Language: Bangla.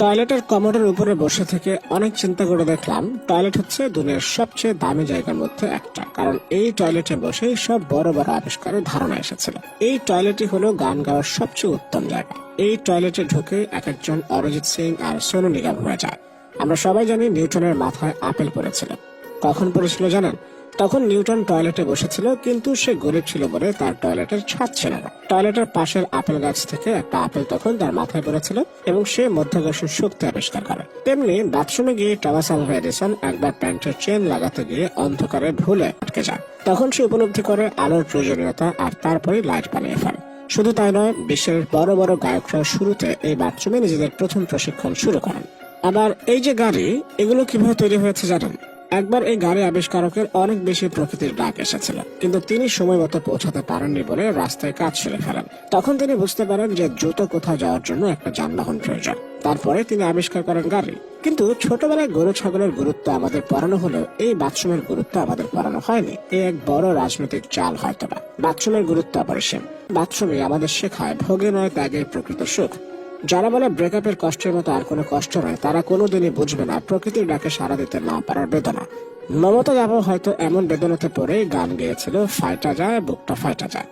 টয়লেটের কমোডের উপরে বসে থেকে অনেক চিন্তা করে দেখলাম টয়লেট হচ্ছে দুনিয়ার সবচেয়ে দামি জায়গার মধ্যে একটা, কারণ এই টয়লেটে বসেই সব বড় বড় আবিষ্কারের ধারণা এসেছিল। এই টয়লেটই হলো গান গাওয়ার সবচেয়ে উত্তম জায়গা। এই টয়লেটে ঢুকে এক একজন অরিজিৎ সিং আর সোনু নিগম হয়ে যায়। আমরা সবাই জানি নিউটনের মাথায় আপেল পড়েছিল। কখন পড়েছিল জানেন? তখন নিউটন টয়লেটে বসেছিল, কিন্তু সে গরিব ছিল বলে তার টয়লেটের ছাদ ছিল না। টয়লেটের পাশের আপেল গাছ থেকে একটা আপেল তখন তার মাথায় পড়েছিল এবং সে মধ্যাকর্ষণ শক্তি আবিষ্কার করে। তেমনি বাথরুমে গিয়ে টমাস আলভা এডিসন একবার প্যান্টের চেন লাগাতে গিয়ে অন্ধকারে ভুলে আটকে যায়। তখন সে উপলব্ধি করে আলোর প্রয়োজনীয়তা আর তারপরে লাইট বানিয়ে ফেলে। শুধু তাই নয়, বিশ্বের বড় বড় গায়করা শুরুতে এই বাথরুমে নিজেদের প্রথম প্রশিক্ষণ শুরু করেন। আবার এই যে গাড়ি, এগুলো কিভাবে তৈরি হয়েছে জানেন? একবার এই গাড়ি আবিষ্কারকের অনেক বেশি প্রকৃতির ডাক এসেছিল, কিন্তু তিনি সময় মতো পৌঁছাতে পারেননি বলে রাস্তায় কাজ সেরে ফেলেন। তখন তিনি বুঝতে পারেন যে দ্রুত কোথাও যাওয়ার জন্য একটা যানবাহন প্রয়োজন। তারপরে তিনি আবিষ্কার করেন গাড়ি। কিন্তু ছোটবেলায় গরু ছাগলের গুরুত্ব আমাদের পড়ানো হলেও এই বাথরুমের গুরুত্ব আমাদের পড়ানো হয়নি। এই এক বড় রাজনৈতিক চাল হয়তোবা। বাথরুমের গুরুত্ব অপরিসীম। বাথরুমে আমাদের শেখায় ভোগে নয় ত্যাগের প্রকৃত সুখ। যারা বলে ব্রেকআপের কষ্টের মতো আর কোনো কষ্ট নয়, তারা কোনোদিনই বুঝবে না প্রকৃতির ডাকে সাড়া দিতে না পারার বেদনা। মমতা যাবো হয়তো এমন বেদনাতে পড়ে গান গেয়েছিল, ফাইটা যায় বুকটা ফাইটা যায়।